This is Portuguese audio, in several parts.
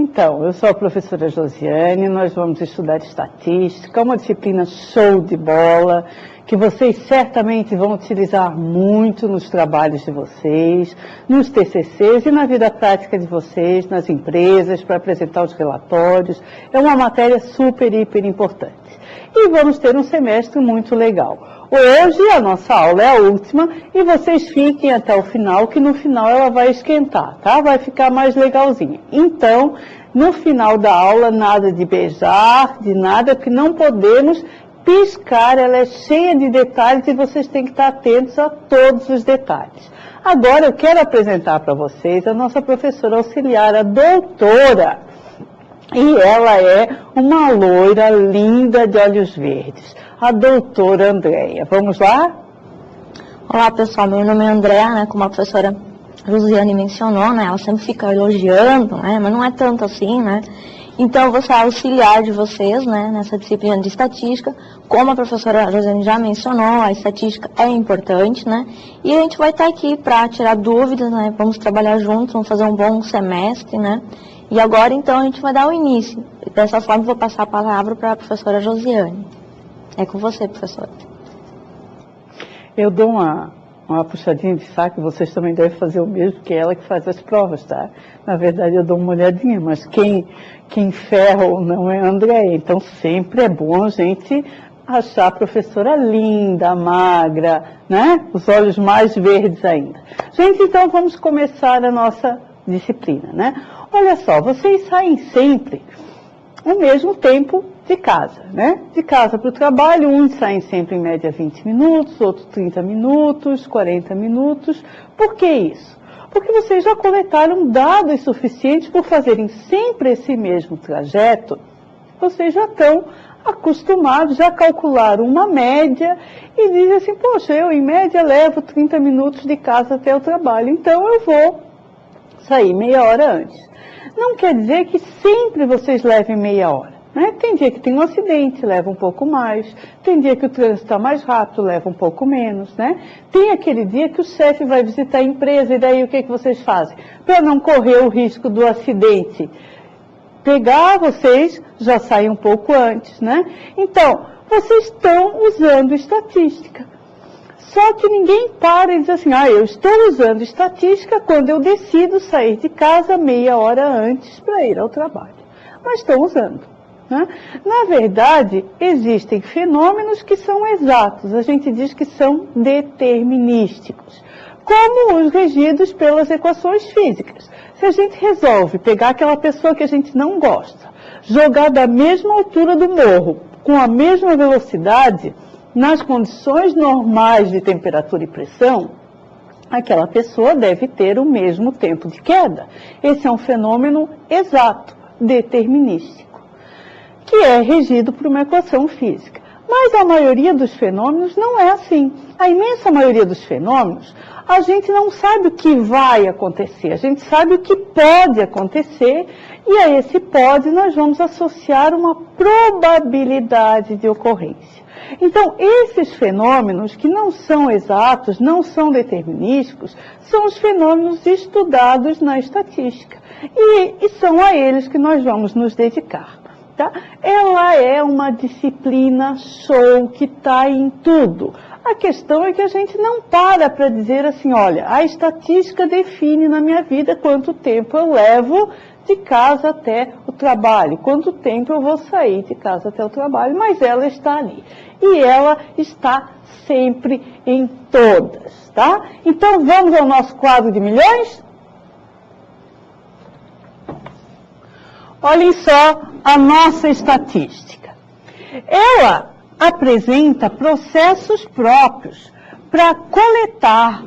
Então, eu sou a professora Josiane, nós vamos estudar estatística, uma disciplina show de bola, que vocês certamente vão utilizar muito nos trabalhos de vocês, nos TCCs e na vida prática de vocês, nas empresas, para apresentar os relatórios. É uma matéria super, hiper importante. E vamos ter um semestre muito legal. Hoje a nossa aula é a última e vocês fiquem até o final, que no final ela vai esquentar, tá? Vai ficar mais legalzinha. Então, no final da aula, nada de beijar, de nada, porque não podemos piscar, ela é cheia de detalhes e vocês têm que estar atentos a todos os detalhes. Agora eu quero apresentar para vocês a nossa professora auxiliar, a doutora. E ela é uma loira linda de olhos verdes, a doutora Andréia. Vamos lá? Olá, pessoal. Meu nome é Andréia, né? Como a professora Josiane mencionou, né? Ela sempre fica elogiando, né? Mas não é tanto assim, né? Então, eu vou ser auxiliar de vocês, né? Nessa disciplina de estatística. Como a professora Josiane já mencionou, a estatística é importante, né? E a gente vai estar aqui para tirar dúvidas, né? Vamos trabalhar juntos, vamos fazer um bom semestre, né? E agora, então, a gente vai dar o início. Dessa forma, eu vou passar a palavra para a professora Josiane. É com você, professora. Eu dou uma puxadinha de saco, vocês também devem fazer o mesmo, que é ela que faz as provas, tá? Na verdade, eu dou uma olhadinha, mas quem ferra ou não é a Andréia. Então, sempre é bom a gente achar a professora linda, magra, né? Os olhos mais verdes ainda. Gente, então, vamos começar a nossa disciplina, né? Olha só, vocês saem sempre o mesmo tempo de casa, né? De casa para o trabalho, uns saem sempre em média 20 minutos, outros 30 minutos, 40 minutos. Por que isso? Porque vocês já coletaram dados suficientes por fazerem sempre esse mesmo trajeto. Vocês já estão acostumados, já calcularam uma média e dizem assim, poxa, eu em média levo 30 minutos de casa até o trabalho, então eu vou sair meia hora antes. Não quer dizer que sempre vocês levem meia hora, né? Tem dia que tem um acidente, leva um pouco mais. Tem dia que o trânsito está mais rápido, leva um pouco menos, né? Tem aquele dia que o chefe vai visitar a empresa e daí o que vocês fazem? Para não correr o risco do acidente, pegar vocês, já saem um pouco antes, né? Então, vocês estão usando estatística. Só que ninguém para e diz assim, eu estou usando estatística quando eu decido sair de casa meia hora antes para ir ao trabalho. Mas estão usando, né? Na verdade, existem fenômenos que são exatos, a gente diz que são determinísticos, como os regidos pelas equações físicas. Se a gente resolve pegar aquela pessoa que a gente não gosta, jogar da mesma altura do morro, com a mesma velocidade, nas condições normais de temperatura e pressão, aquela pessoa deve ter o mesmo tempo de queda. Esse é um fenômeno exato, determinístico, que é regido por uma equação física. Mas a maioria dos fenômenos não é assim. A imensa maioria dos fenômenos, a gente não sabe o que vai acontecer, a gente sabe o que pode acontecer, e a esse pode nós vamos associar uma probabilidade de ocorrência. Então, esses fenômenos que não são exatos, não são determinísticos, são os fenômenos estudados na estatística. E são a eles que nós vamos nos dedicar. Tá? Ela é uma disciplina show que está em tudo. A questão é que a gente não para dizer assim, olha, a estatística define na minha vida quanto tempo eu levo de casa até o trabalho, quanto tempo eu vou sair de casa até o trabalho, mas ela está ali. E ela está sempre em todas, tá? Então vamos ao nosso quadro de milhões? Olhem só a nossa estatística. Ela apresenta processos próprios para coletar,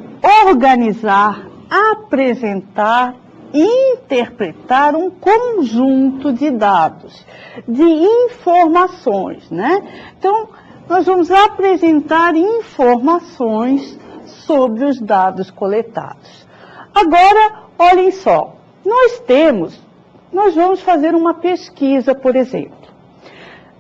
organizar, apresentar e interpretar um conjunto de dados, de informações, né? Então, nós vamos apresentar informações sobre os dados coletados. Agora, olhem só, nós vamos fazer uma pesquisa, por exemplo.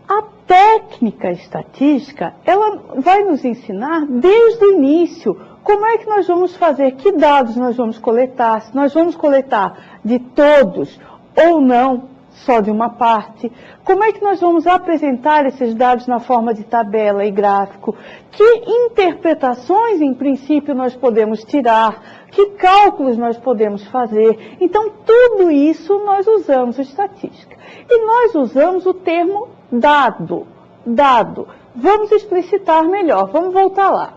A técnica estatística, ela vai nos ensinar desde o início como é que nós vamos fazer, que dados nós vamos coletar, se nós vamos coletar de todos ou não só de uma parte? Como é que nós vamos apresentar esses dados na forma de tabela e gráfico? Que interpretações, em princípio, nós podemos tirar? Que cálculos nós podemos fazer? Então, tudo isso nós usamos estatística. E nós usamos o termo dado. Dado. Vamos explicitar melhor. Vamos voltar lá.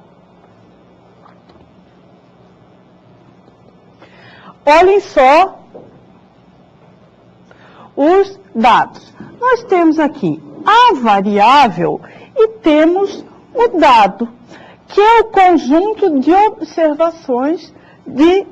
Olhem só os dados. Nós temos aqui a variável e temos o dado, que é o conjunto de observações de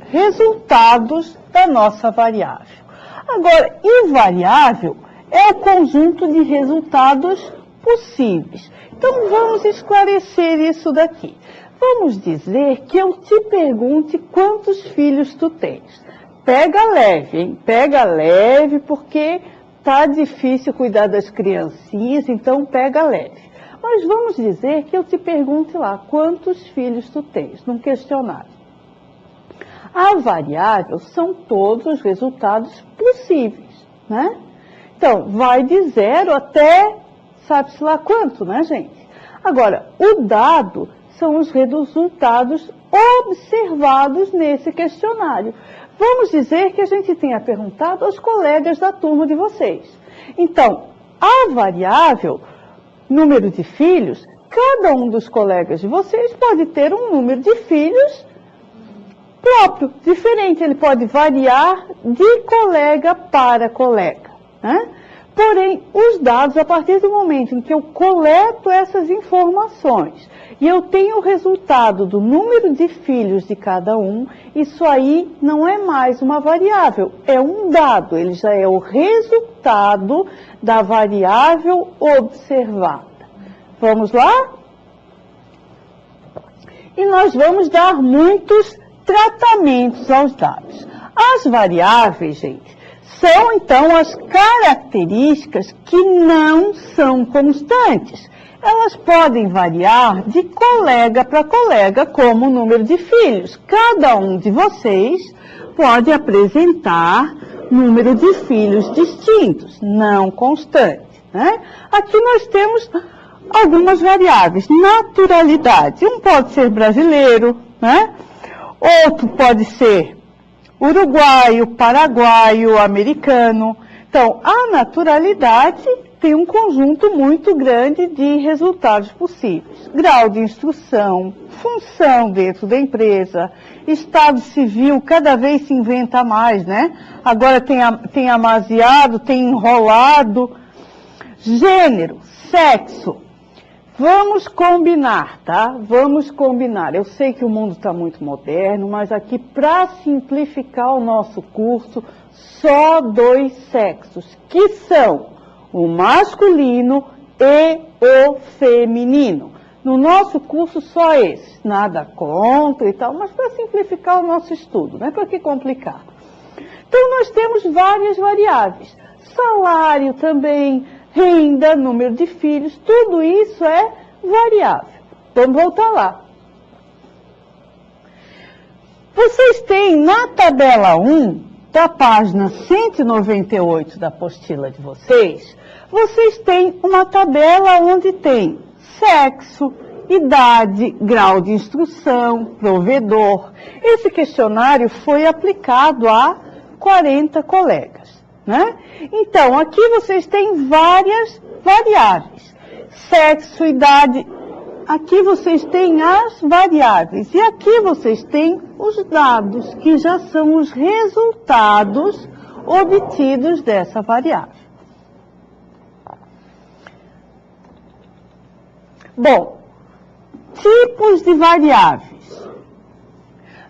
resultados da nossa variável. Agora, invariável é o conjunto de resultados possíveis. Então, vamos esclarecer isso daqui. Vamos dizer que eu te pergunte quantos filhos tu tens. Pega leve, hein? Pega leve, porque tá difícil cuidar das criancinhas, então pega leve. Mas vamos dizer que eu te pergunte lá, quantos filhos tu tens, num questionário. A variável são todos os resultados possíveis, né? Então, vai de 0 até, sabe-se lá quanto, né, gente? Agora, o dado são os resultados observados nesse questionário. Vamos dizer que a gente tenha perguntado aos colegas da turma de vocês. Então, a variável, número de filhos, cada um dos colegas de vocês pode ter um número de filhos próprio, diferente. Ele pode variar de colega para colega, né? Porém, os dados, a partir do momento em que eu coleto essas informações e eu tenho o resultado do número de filhos de cada um, isso aí não é mais uma variável, é um dado. Ele já é o resultado da variável observada. Vamos lá? E nós vamos dar muitos tratamentos aos dados. As variáveis, gente, são, então, as características que não são constantes. Elas podem variar de colega para colega, como o número de filhos. Cada um de vocês pode apresentar número de filhos distintos, não constantes, né? Aqui nós temos algumas variáveis. Naturalidade. Um pode ser brasileiro, né? Outro pode ser uruguaio, paraguaio, americano. Então, a naturalidade tem um conjunto muito grande de resultados possíveis. Grau de instrução, função dentro da empresa, estado civil, cada vez se inventa mais, né? Agora tem amaziado, tem enrolado. Gênero, sexo. Vamos combinar, tá? Vamos combinar. Eu sei que o mundo está muito moderno, mas aqui, para simplificar o nosso curso, só 2 sexos, que são o masculino e o feminino. No nosso curso, só esses. Nada contra e tal, mas para simplificar o nosso estudo, não é para que complicar. Então, nós temos várias variáveis. Salário também, renda, número de filhos, tudo isso é variável. Vamos voltar lá. Vocês têm na tabela 1, da página 198 da apostila de vocês, vocês têm uma tabela onde tem sexo, idade, grau de instrução, provedor. Esse questionário foi aplicado a 40 colegas, né? Então, aqui vocês têm várias variáveis. Sexo, idade, aqui vocês têm as variáveis. E aqui vocês têm os dados, que já são os resultados obtidos dessa variável. Bom, tipos de variáveis.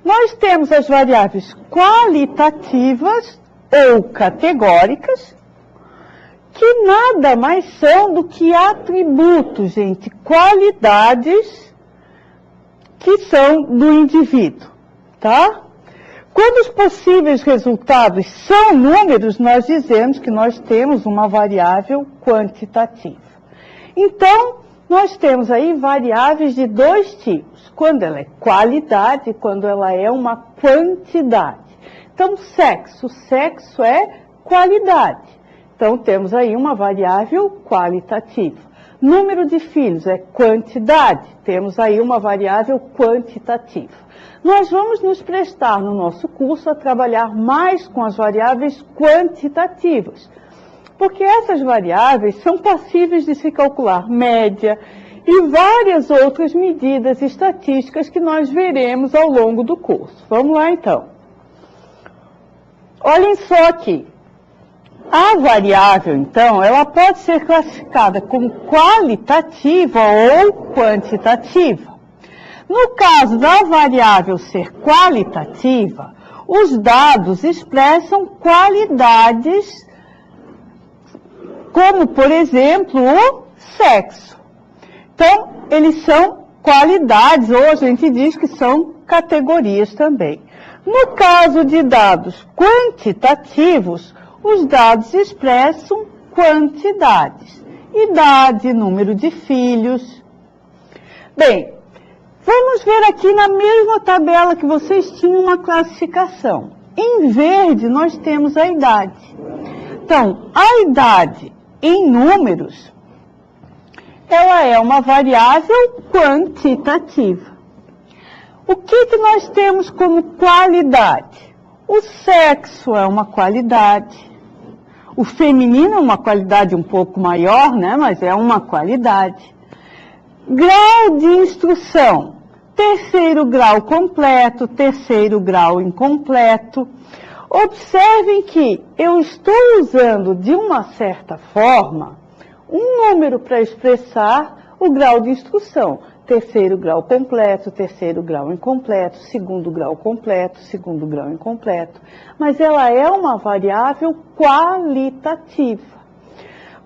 Nós temos as variáveis qualitativas ou categóricas, que nada mais são do que atributos, gente, qualidades que são do indivíduo, tá? Quando os possíveis resultados são números, nós dizemos que nós temos uma variável quantitativa. Então, nós temos aí variáveis de 2 tipos, quando ela é qualidade e quando ela é uma quantidade. Então, sexo. Sexo é qualidade. Então, temos aí uma variável qualitativa. Número de filhos é quantidade. Temos aí uma variável quantitativa. Nós vamos nos prestar no nosso curso a trabalhar mais com as variáveis quantitativas, porque essas variáveis são passíveis de se calcular média e várias outras medidas estatísticas que nós veremos ao longo do curso. Vamos lá, então. Olhem só aqui. A variável, então, ela pode ser classificada como qualitativa ou quantitativa. No caso da variável ser qualitativa, os dados expressam qualidades, como, por exemplo, o sexo. Então, eles são qualidades, ou a gente diz que são categorias também. No caso de dados quantitativos, os dados expressam quantidades. Idade, número de filhos. Bem, vamos ver aqui na mesma tabela que vocês tinham uma classificação. Em verde, nós temos a idade. Então, a idade em números, ela é uma variável quantitativa. O que nós temos como qualidade? O sexo é uma qualidade. O feminino é uma qualidade um pouco maior, né? Mas é uma qualidade. Grau de instrução. Terceiro grau completo, terceiro grau incompleto. Observem que eu estou usando de uma certa forma um número para expressar o grau de instrução. Terceiro grau completo, terceiro grau incompleto, segundo grau completo, segundo grau incompleto. Mas ela é uma variável qualitativa.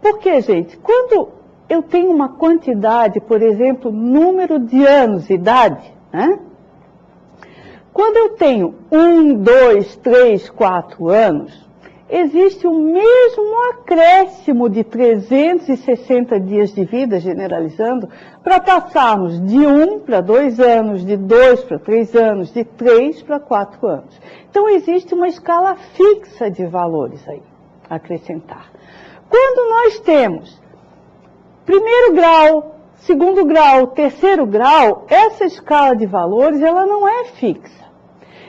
Por quê, gente? Quando eu tenho uma quantidade, por exemplo, número de anos de idade, né? Quando eu tenho 1, 2, 3, 4 anos, existe o mesmo acréscimo de 360 dias de vida, generalizando, para passarmos de 1 para 2 anos, de 2 para 3 anos, de 3 para 4 anos. Então, existe uma escala fixa de valores aí, a acrescentar. Quando nós temos primeiro grau, segundo grau, terceiro grau, essa escala de valores, ela não é fixa.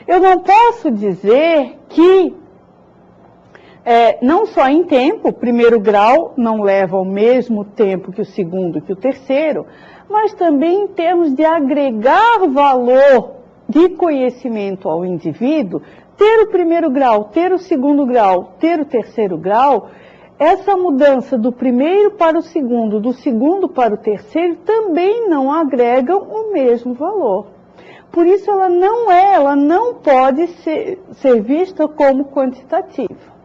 Eu não posso dizer que não só em tempo, o primeiro grau não leva ao mesmo tempo que o segundo, que o terceiro, mas também em termos de agregar valor de conhecimento ao indivíduo, ter o primeiro grau, ter o segundo grau, ter o terceiro grau, essa mudança do primeiro para o segundo, do segundo para o terceiro, também não agregam o mesmo valor. Por isso ela não pode ser vista como quantitativa.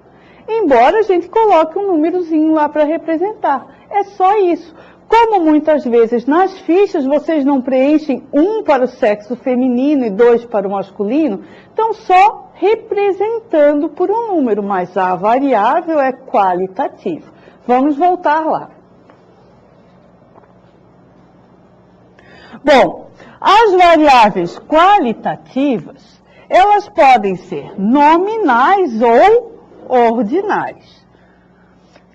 Embora a gente coloque um númerozinho lá para representar. É só isso. Como muitas vezes nas fichas vocês não preenchem 1 para o sexo feminino e 2 para o masculino, então só representando por um número, mas a variável é qualitativa. Vamos voltar lá. Bom, as variáveis qualitativas, elas podem ser nominais ou ordinais.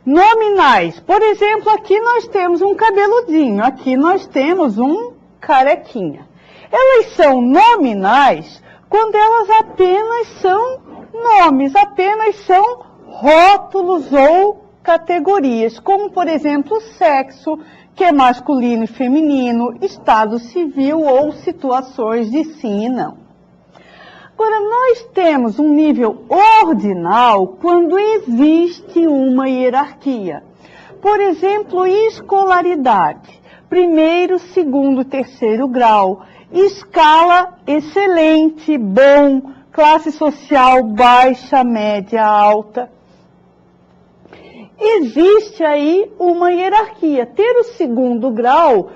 Nominais, por exemplo, aqui nós temos um cabeludinho, aqui nós temos um carequinha. Elas são nominais quando elas apenas são nomes, apenas são rótulos ou categorias, como, por exemplo, sexo, que é masculino e feminino, estado civil ou situações de sim e não. Agora, nós temos um nível ordinal quando existe uma hierarquia. Por exemplo, escolaridade, primeiro, segundo, terceiro grau, escala excelente, bom, classe social baixa, média, alta. Existe aí uma hierarquia. Ter o segundo grau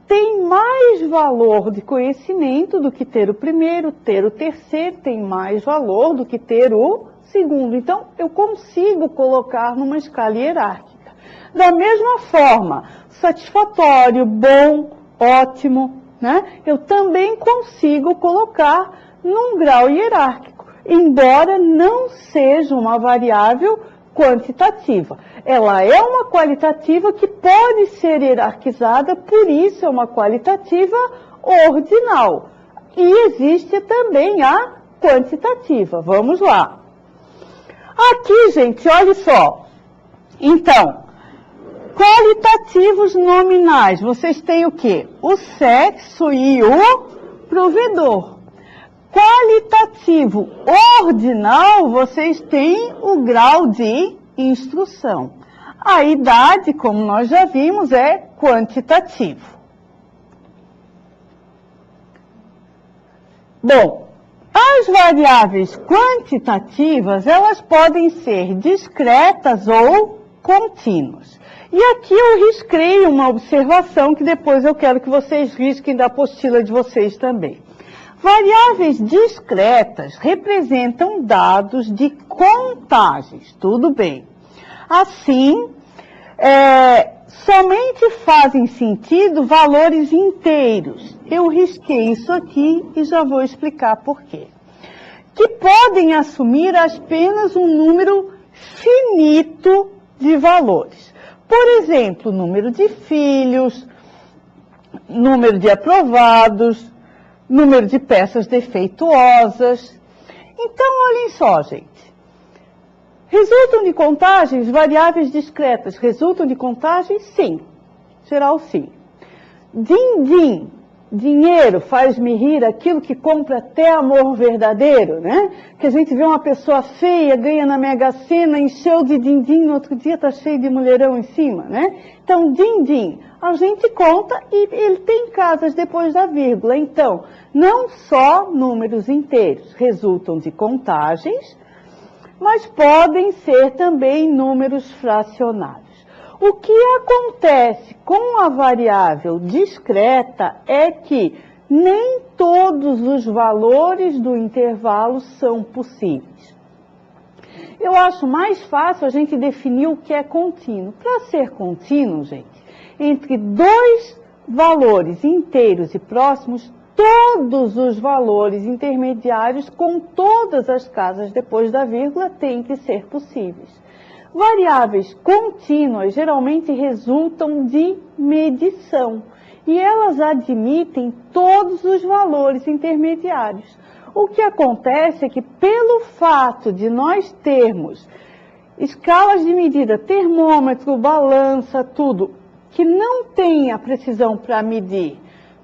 tem mais valor de conhecimento do que ter o primeiro, ter o terceiro tem mais valor do que ter o segundo. Então, eu consigo colocar numa escala hierárquica. Da mesma forma, satisfatório, bom, ótimo, né? Eu também consigo colocar num grau hierárquico. embora não seja uma variável quantitativa. Ela é uma qualitativa que pode ser hierarquizada, por isso é uma qualitativa ordinal. E existe também a quantitativa. Vamos lá. Aqui, gente, olha só. Então, qualitativos nominais, vocês têm o quê? O sexo e o provedor. Qualitativo ordinal, vocês têm o grau de instrução. A idade, como nós já vimos, é quantitativo. Bom, as variáveis quantitativas, elas podem ser discretas ou contínuas. E aqui eu risquei uma observação que depois eu quero que vocês risquem da apostila de vocês também. Variáveis discretas representam dados de contagens, tudo bem. Assim, somente fazem sentido valores inteiros. Eu risquei isso aqui e já vou explicar por quê. Que podem assumir apenas um número finito de valores. Por exemplo, número de filhos, número de aprovados, número de peças defeituosas. Então, olhem só, gente. Resultam de contagens variáveis discretas? Resultam de contagens? Sim. Geral, sim. Din-din, dinheiro, faz-me rir, aquilo que compra até amor verdadeiro, né? Que a gente vê uma pessoa feia, ganha na Mega Sena, encheu de din-din, no outro dia está cheio de mulherão em cima, né? Então, din-din, a gente conta e ele tem casas depois da vírgula. Então, não só números inteiros resultam de contagens, mas podem ser também números fracionários. O que acontece com a variável discreta é que nem todos os valores do intervalo são possíveis. Eu acho mais fácil a gente definir o que é contínuo. Para ser contínuo, gente, entre dois valores inteiros e próximos, todos os valores intermediários com todas as casas depois da vírgula têm que ser possíveis. Variáveis contínuas geralmente resultam de medição e elas admitem todos os valores intermediários. O que acontece é que pelo fato de nós termos escalas de medida, termômetro, balança, tudo, que não tem a precisão para medir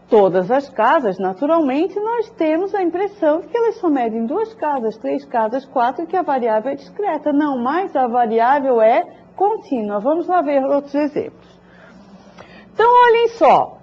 todas as casas, naturalmente, nós temos a impressão de que elas só medem 2 casas, 3 casas, 4, e que a variável é discreta. Não, mas a variável é contínua. Vamos lá ver outros exemplos. Então, olhem só.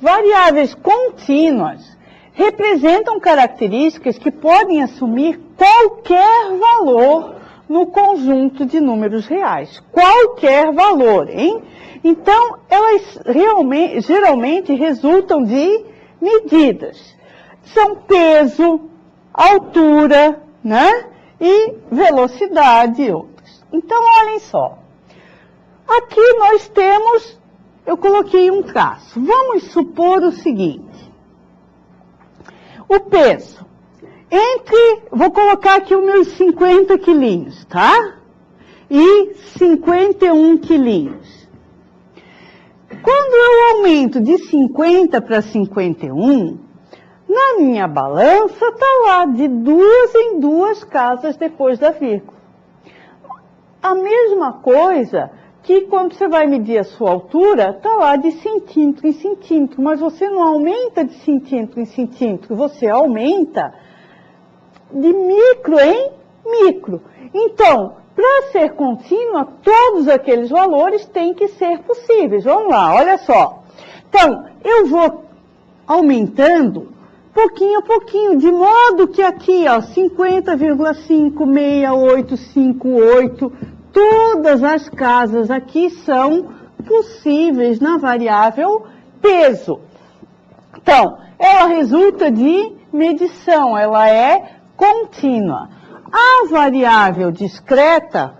Variáveis contínuas representam características que podem assumir qualquer valor no conjunto de números reais. Qualquer valor, hein? Então, elas geralmente resultam de medidas. São peso, altura, né? E velocidade e outras. Então, olhem só. Aqui nós temos, eu coloquei um traço. Vamos supor o seguinte. O peso. Vou colocar aqui os meus 50 quilinhos, tá? E 51 quilinhos. Quando eu aumento de 50 para 51, na minha balança está lá de 2 em 2 casas depois da vírgula. A mesma coisa que quando você vai medir a sua altura, está lá de centímetro em centímetro, mas você não aumenta de centímetro em centímetro, você aumenta de micro em micro. Então, para ser contínua, todos aqueles valores têm que ser possíveis. Vamos lá, olha só. Então, eu vou aumentando pouquinho a pouquinho, de modo que aqui, ó, 50,56858, todas as casas aqui são possíveis na variável peso. Então, ela resulta de medição, ela é contínua. A variável discreta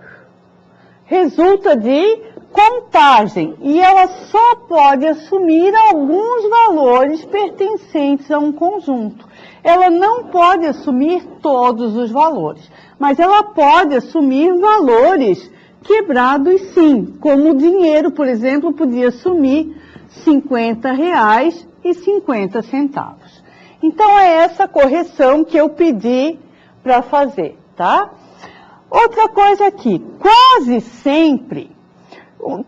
resulta de contagem, e ela só pode assumir alguns valores pertencentes a um conjunto. Ela não pode assumir todos os valores, mas ela pode assumir valores quebrados sim, como o dinheiro, por exemplo, podia assumir R$50,50. Então, é essa correção que eu pedi para fazer, tá? Outra coisa aqui, quase sempre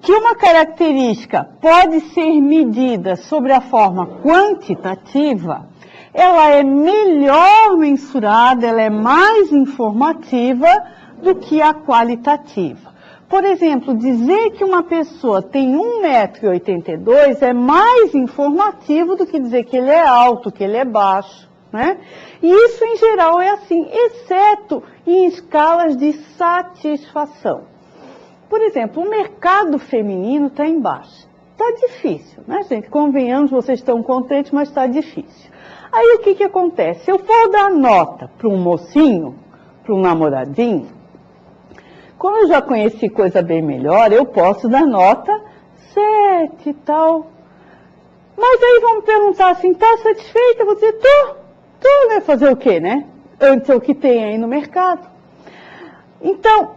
que uma característica pode ser medida sobre a forma quantitativa, ela é melhor mensurada, ela é mais informativa do que a qualitativa. Por exemplo, dizer que uma pessoa tem 1,82 m é mais informativo do que dizer que ele é alto, que ele é baixo, né? E isso, em geral, é assim, exceto em escalas de satisfação. Por exemplo, o mercado feminino está em baixa. Está difícil, né, gente? Convenhamos, vocês estão contentes, mas está difícil. Aí, o que acontece? Se eu for dar nota para um mocinho, para um namoradinho, como eu já conheci coisa bem melhor, eu posso dar nota 7 e tal. Mas aí vão me perguntar assim, tá satisfeita? Eu vou dizer, tô, né? Fazer o quê, né? Antes é o que tem aí no mercado. Então,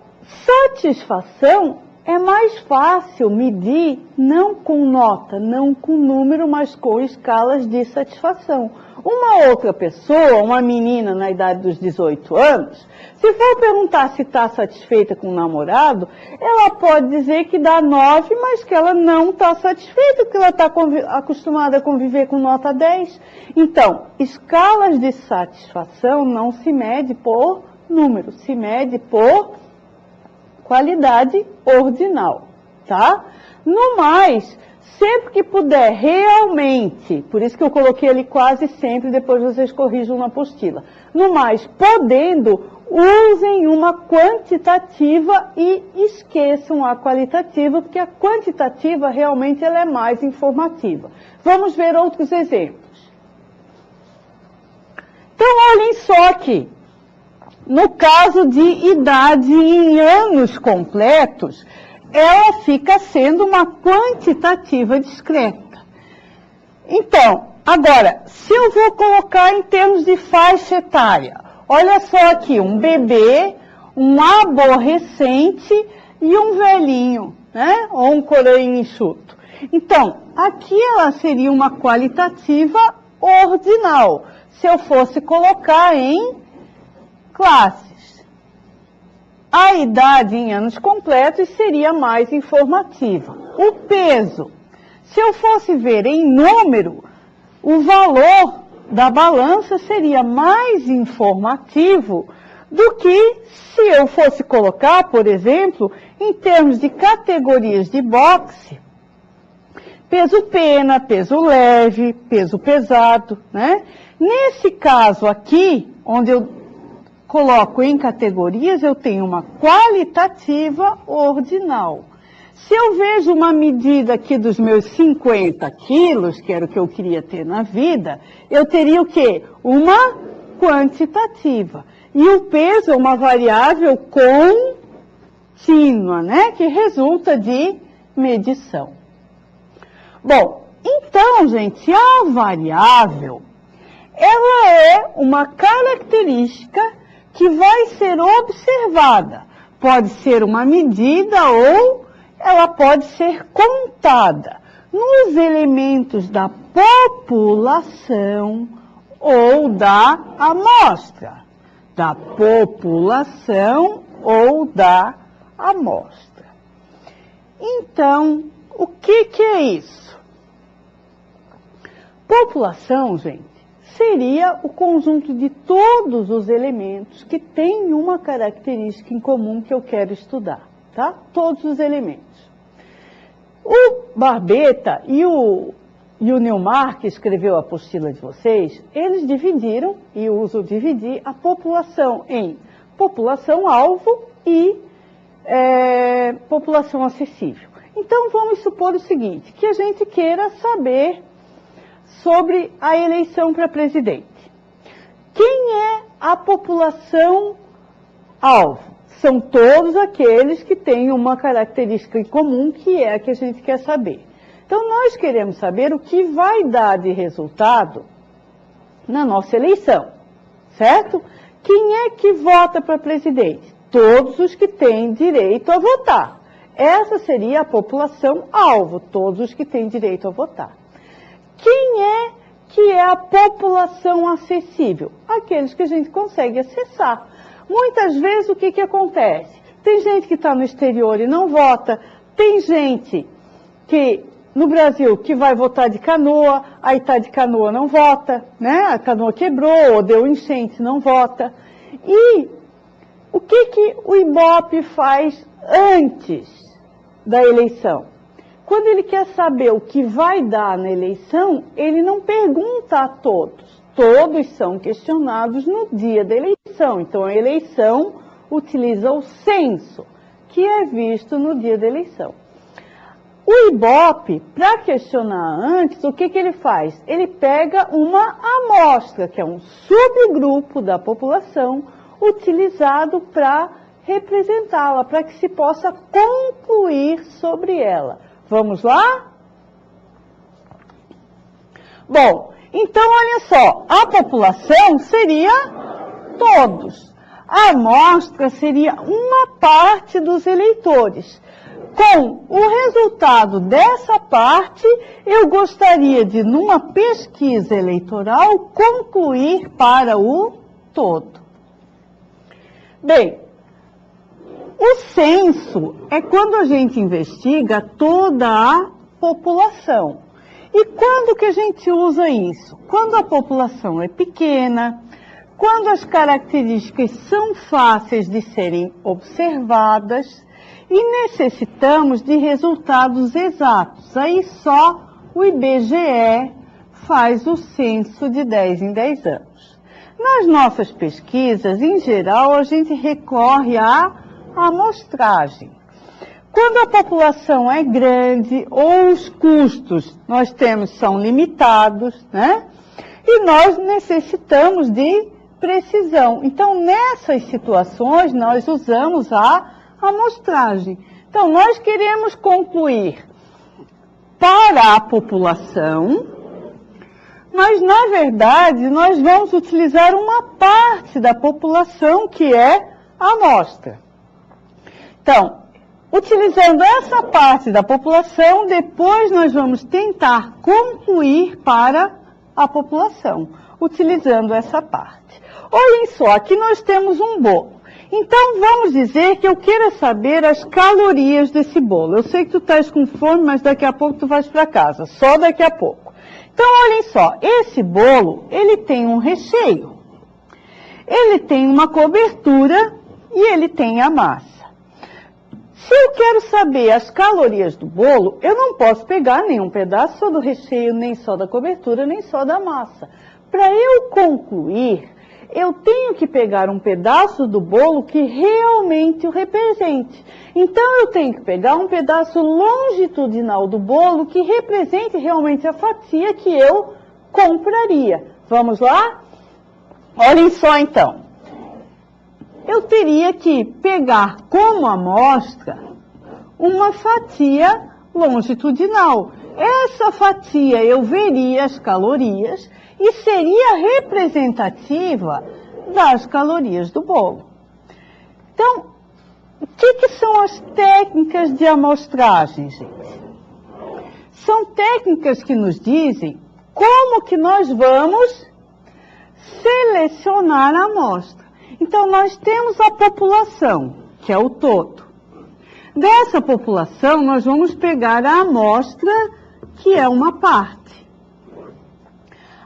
satisfação é mais fácil medir, não com nota, não com número, mas com escalas de satisfação. Uma outra pessoa, uma menina na idade dos 18 anos, se for perguntar se está satisfeita com o namorado, ela pode dizer que dá 9, mas que ela não está satisfeita, porque ela está acostumada a conviver com nota 10. Então, escalas de satisfação não se mede por número, se mede por qualidade ordinal, tá? No mais, sempre que puder realmente, por isso que eu coloquei ali quase sempre, depois vocês corrijam na apostila. No mais, podendo, usem uma quantitativa e esqueçam a qualitativa, porque a quantitativa realmente ela é mais informativa. Vamos ver outros exemplos. Então, olhem só aqui. No caso de idade em anos completos, ela fica sendo uma quantitativa discreta. Então, agora, se eu vou colocar em termos de faixa etária, olha só aqui, um bebê, um aborrecente e um velhinho, né? Ou um coroinha enxuto. Então, aqui ela seria uma qualitativa ordinal, se eu fosse colocar em classes. A idade em anos completos seria mais informativa. O peso, se eu fosse ver em número, o valor da balança seria mais informativo do que se eu fosse colocar, por exemplo, em termos de categorias de boxe, peso pena, peso leve, peso pesado, né? Nesse caso aqui, onde eu coloco em categorias, eu tenho uma qualitativa ordinal. Se eu vejo uma medida aqui dos meus 50 quilos, que era o que eu queria ter na vida, eu teria o quê? Uma quantitativa. E o peso é uma variável contínua, né? Que resulta de medição. Bom, então, gente, a variável, ela é uma característica que vai ser observada. Pode ser uma medida ou ela pode ser contada nos elementos da população ou da amostra. Da população ou da amostra. Então, o que é isso? População, gente, seria o conjunto de todos os elementos que têm uma característica em comum que eu quero estudar, tá? Todos os elementos. O Barbeta e o Newmark, que escreveu a apostila de vocês, eles dividiram, e eu uso dividir, a população em população-alvo e população acessível. Então, vamos supor o seguinte, que a gente queira saber sobre a eleição para presidente. Quem é a população-alvo? são todos aqueles que têm uma característica em comum, que é a que a gente quer saber. Então, nós queremos saber o que vai dar de resultado na nossa eleição, certo? Quem é que vota para presidente? Todos os que têm direito a votar. Essa seria a população-alvo, todos os que têm direito a votar. Quem é que é a população acessível? Aqueles que a gente consegue acessar. Muitas vezes, o que acontece? Tem gente que está no exterior e não vota, tem gente que, no Brasil, que vai votar de canoa, aí está de canoa, não vota, né? A canoa quebrou, ou deu enchente, não vota. E o que o Ibope faz antes da eleição? Quando ele quer saber o que vai dar na eleição, ele não pergunta a todos. Todos são questionados no dia da eleição. Então, a eleição utiliza o censo, que é visto no dia da eleição. O Ibope, para questionar antes, o que ele faz? Ele pega uma amostra, que é um subgrupo da população, utilizado para representá-la, para que se possa concluir sobre ela. Vamos lá? Bom, então olha só, a população seria todos. A amostra seria uma parte dos eleitores. Com o resultado dessa parte, eu gostaria de, numa pesquisa eleitoral, concluir para o todo. Bem, o censo é quando a gente investiga toda a população. E quando que a gente usa isso? Quando a população é pequena, quando as características são fáceis de serem observadas e necessitamos de resultados exatos. Aí só o IBGE faz o censo de 10 em 10 anos. Nas nossas pesquisas, em geral, a gente recorre à amostragem. Quando a população é grande ou os custos nós temos são limitados, né? E nós necessitamos de precisão. Então, nessas situações, nós usamos a amostragem. Então, nós queremos concluir para a população, mas, na verdade, nós vamos utilizar uma parte da população que é a amostra. Então, utilizando essa parte da população, depois nós vamos tentar concluir para a população, utilizando essa parte. Olhem só, aqui nós temos um bolo. Então, vamos dizer que eu queira saber as calorias desse bolo. Eu sei que tu estás com fome, mas daqui a pouco tu vais para casa, só daqui a pouco. Então, olhem só, esse bolo, ele tem um recheio, ele tem uma cobertura e ele tem a massa. Se eu quero saber as calorias do bolo, eu não posso pegar nenhum pedaço só do recheio, nem só da cobertura, nem só da massa. Para eu concluir, eu tenho que pegar um pedaço do bolo que realmente o represente. Então, eu tenho que pegar um pedaço longitudinal do bolo que represente realmente a fatia que eu compraria. Vamos lá? Olhem só, então. Eu teria que pegar como amostra uma fatia longitudinal. Essa fatia eu veria as calorias e seria representativa das calorias do bolo. Então, o que são as técnicas de amostragem, gente? São técnicas que nos dizem como que nós vamos selecionar a amostra. Então, nós temos a população, que é o todo. Dessa população, nós vamos pegar a amostra, que é uma parte.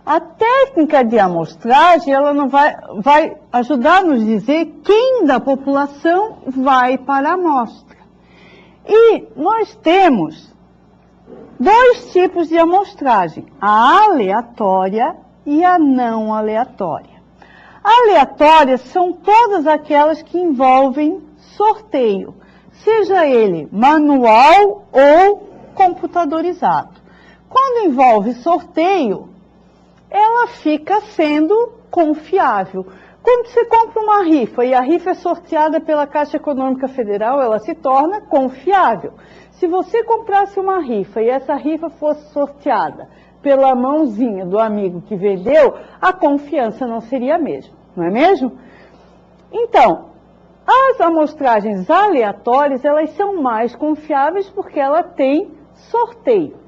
A técnica de amostragem, ela não vai ajudar a nos dizer quem da população vai para a amostra. E nós temos dois tipos de amostragem, a aleatória e a não aleatória. Aleatórias são todas aquelas que envolvem sorteio, seja ele manual ou computadorizado. Quando envolve sorteio, ela fica sendo confiável. Quando você compra uma rifa e a rifa é sorteada pela Caixa Econômica Federal, ela se torna confiável. Se você comprasse uma rifa e essa rifa fosse sorteada pela mãozinha do amigo que vendeu, a confiança não seria a mesma, não é mesmo? Então, as amostragens aleatórias, elas são mais confiáveis porque ela tem sorteio.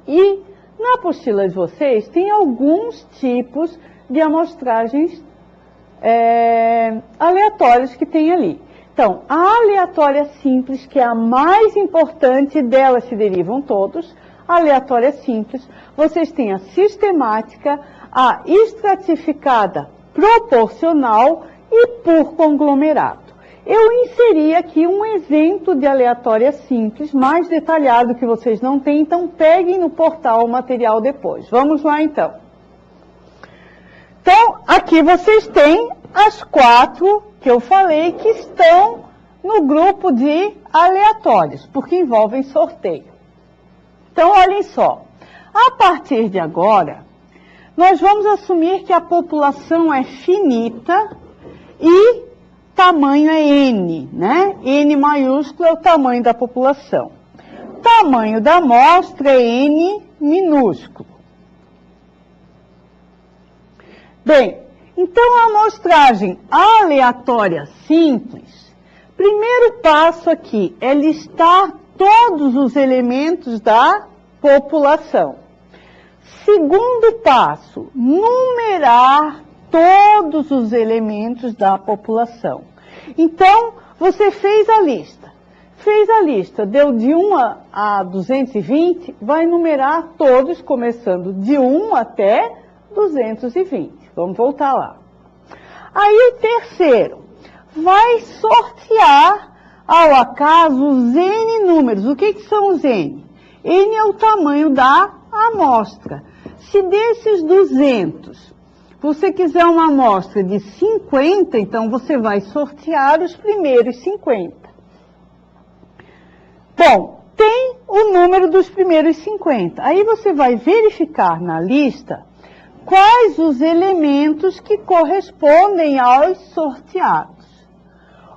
E na apostila de vocês tem alguns tipos de amostragens aleatórias que tem ali. Então, a aleatória simples, que é a mais importante, dela se derivam todos. A aleatória simples, vocês têm a sistemática, a estratificada proporcional e por conglomerado. Eu inseri aqui um exemplo de aleatória simples, mais detalhado que vocês não têm, então peguem no portal o material depois. Vamos lá então. Então, aqui vocês têm as 4 que eu falei que estão no grupo de aleatórios, porque envolvem sorteio. Então, olhem só. A partir de agora, nós vamos assumir que a população é finita e tamanho é N, né? N maiúsculo é o tamanho da população. Tamanho da amostra é N minúsculo. Bem, então a amostragem aleatória simples, primeiro passo aqui é listar todos os elementos da população. Segundo passo, numerar todos os elementos da população. Então, você fez a lista, deu de 1 a 220, vai numerar todos, começando de 1 até 220. Vamos voltar lá. Aí o terceiro, vai sortear ao acaso os N números. O que são os N? N é o tamanho da amostra. Se desses 200, você quiser uma amostra de 50, então você vai sortear os primeiros 50. Bom, tem o número dos primeiros 50. Aí você vai verificar na lista quais os elementos que correspondem aos sorteados.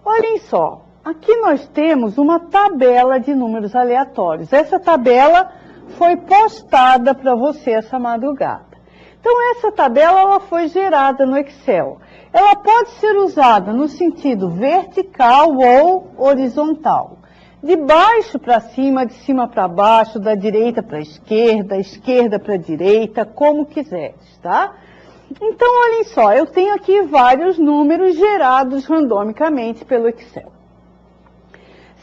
Olhem só, aqui nós temos uma tabela de números aleatórios. Essa tabela foi postada para você essa madrugada. Então, essa tabela ela foi gerada no Excel. Ela pode ser usada no sentido vertical ou horizontal. De baixo para cima, de cima para baixo, da direita para a esquerda para a direita, como quiseres, tá? Então, olhem só, eu tenho aqui vários números gerados randomicamente pelo Excel.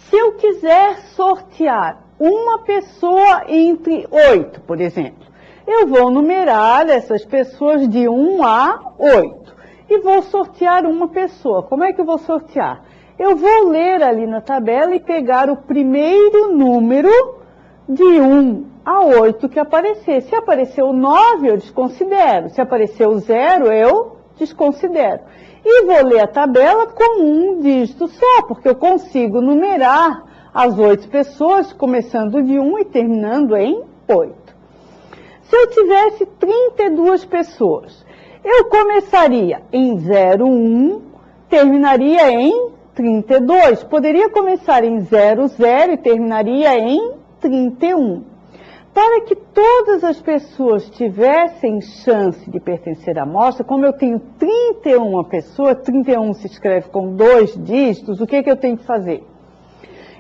Se eu quiser sortear uma pessoa entre 8, por exemplo, eu vou numerar essas pessoas de 1 a 8 e vou sortear uma pessoa. Como é que eu vou sortear? Eu vou ler ali na tabela e pegar o primeiro número de 1 a 8 que aparecer. Se apareceu 9, eu desconsidero. Se apareceu 0, eu desconsidero. E vou ler a tabela com um dígito só, porque eu consigo numerar as 8 pessoas, começando de 1 e terminando em 8. Se eu tivesse 32 pessoas, eu começaria em 01, terminaria em 32. Poderia começar em 00 e terminaria em 31. Para que todas as pessoas tivessem chance de pertencer à amostra, como eu tenho 31 pessoas, 31 se escreve com 2 dígitos, o que eu tenho que fazer?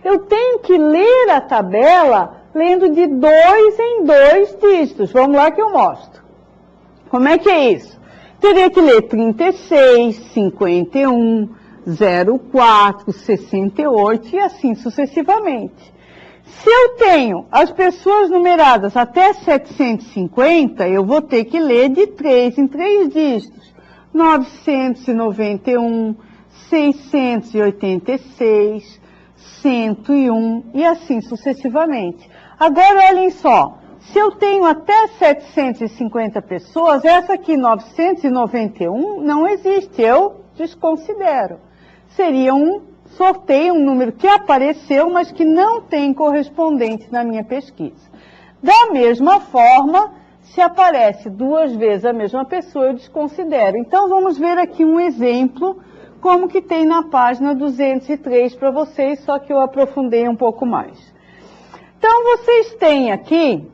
Eu tenho que ler a tabela lendo de 2 em 2 dígitos. Vamos lá que eu mostro. Como é que é isso? Teria que ler 36, 51, 04, 68 e assim sucessivamente. Se eu tenho as pessoas numeradas até 750, eu vou ter que ler de 3 em 3 dígitos. 991, 686, 101 e assim sucessivamente. Agora, olhem só, se eu tenho até 750 pessoas, essa aqui, 991, não existe, eu desconsidero. Seria um sorteio, um número que apareceu, mas que não tem correspondente na minha pesquisa. Da mesma forma, Se aparece 2 vezes a mesma pessoa, eu desconsidero. Então, vamos ver aqui um exemplo, como que tem na página 203 para vocês, só que eu aprofundei um pouco mais. Então, vocês têm aqui,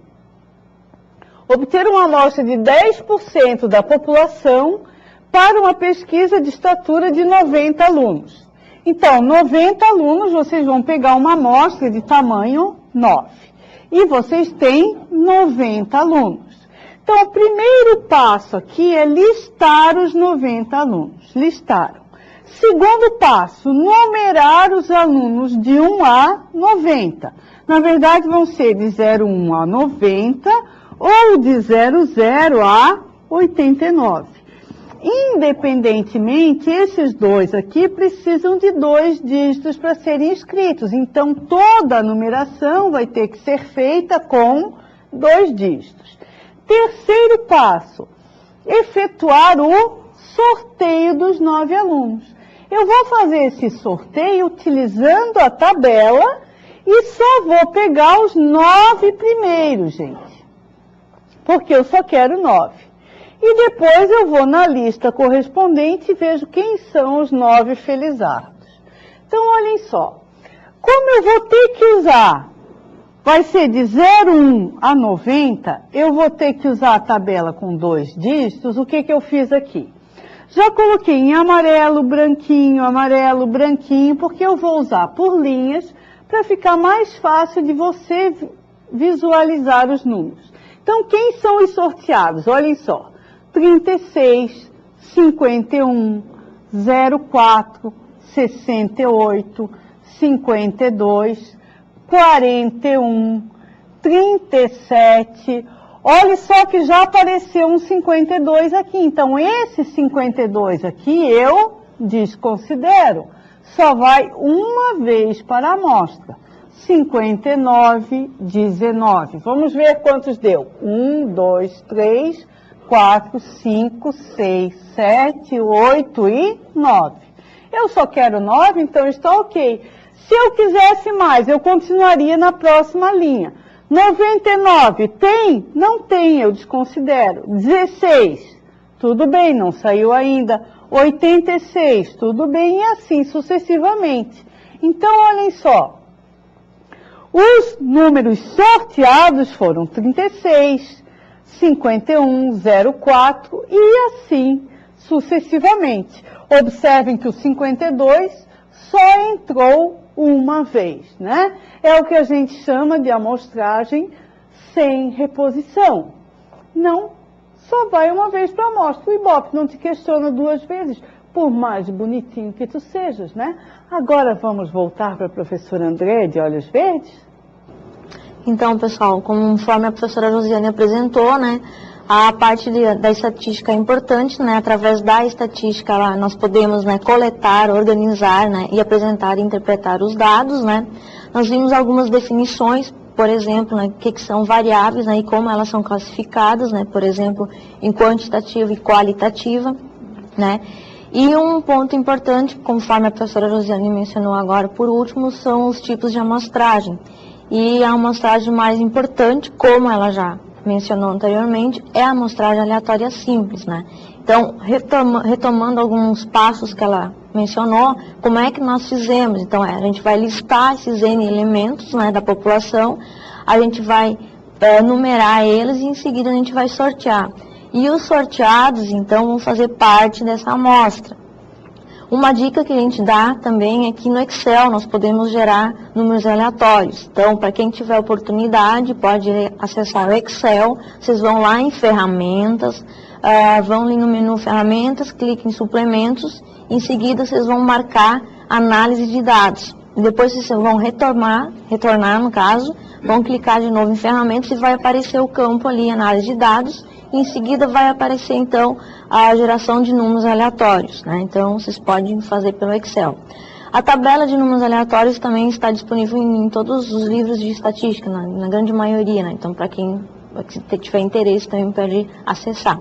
obter uma amostra de 10% da população para uma pesquisa de estatura de 90 alunos. Então, 90 alunos, vocês vão pegar uma amostra de tamanho 9. E vocês têm 90 alunos. Então, o primeiro passo aqui é listar os 90 alunos. Listaram. Segundo passo, numerar os alunos de 1 a 90. Na verdade, vão ser de 01 a 90 ou de 00 a 89. Independentemente, esses dois aqui precisam de 2 dígitos para serem inscritos. Então, toda a numeração vai ter que ser feita com 2 dígitos. Terceiro passo, efetuar o sorteio dos 9 alunos. Eu vou fazer esse sorteio utilizando a tabela e só vou pegar os 9 primeiros, gente. Porque eu só quero 9. E depois eu vou na lista correspondente e vejo quem são os 9 felizardos. Então, olhem só. Como eu vou ter que usar, vai ser de 01 a 90, eu vou ter que usar a tabela com 2 dígitos. O que eu fiz aqui? Já coloquei em amarelo, branquinho, porque eu vou usar por linhas para ficar mais fácil de você visualizar os números. Então, quem são os sorteados? Olhem só. 36, 51, 04, 68, 52, 41, 37. Olha só que já apareceu um 52 aqui. Então, esse 52 aqui eu desconsidero. Só vai uma vez para a amostra. 59, 19. Vamos ver quantos deu. 1, 2, 3, 4, 5, 6, 7, 8 e 9. Eu só quero 9, então está ok. Se eu quisesse mais, eu continuaria na próxima linha. 99, tem? Não tem, eu desconsidero. 16, tudo bem, não saiu ainda. 86, tudo bem, e assim sucessivamente. Então, olhem só. Os números sorteados foram 36, 51, 04 e assim sucessivamente. Observem que o 52 só entrou uma vez, né? É o que a gente chama de amostragem sem reposição. Não, só vai uma vez para a amostra. O Ibope não te questiona 2 vezes, por mais bonitinho que tu sejas, né? Agora vamos voltar para a professora André de Olhos Verdes? Então, pessoal, conforme a professora Josiane apresentou, né, a parte da estatística é importante, né, através da estatística nós podemos, né, coletar, organizar, né, e apresentar e interpretar os dados, né. Nós vimos algumas definições, por exemplo, né, o que são variáveis, né, e como elas são classificadas, né, por exemplo, em quantitativa e qualitativa, né. E um ponto importante, conforme a professora Josiane mencionou agora, por último, são os tipos de amostragem. E a amostragem mais importante, como ela já mencionou anteriormente, é a amostragem aleatória simples, né? Então, retomando alguns passos que ela mencionou, como é que nós fizemos? Então, a gente vai listar esses N elementos, né, da população, a gente vai numerar eles e em seguida a gente vai sortear. E os sorteados, então, vão fazer parte dessa amostra. Uma dica que a gente dá também é que no Excel nós podemos gerar números aleatórios. Então, para quem tiver oportunidade, pode acessar o Excel. Vocês vão lá em Ferramentas, vão ali no menu Ferramentas, cliquem em Suplementos. Em seguida, vocês vão marcar Análise de Dados. Depois, vocês vão retornar no caso, vão clicar de novo em Ferramentas e vai aparecer o campo ali, Análise de Dados. Em seguida vai aparecer então a geração de números aleatórios, né? Então vocês podem fazer pelo Excel. A tabela de números aleatórios também está disponível em todos os livros de estatística, na grande maioria, né? Então para quem tiver interesse também pode acessar.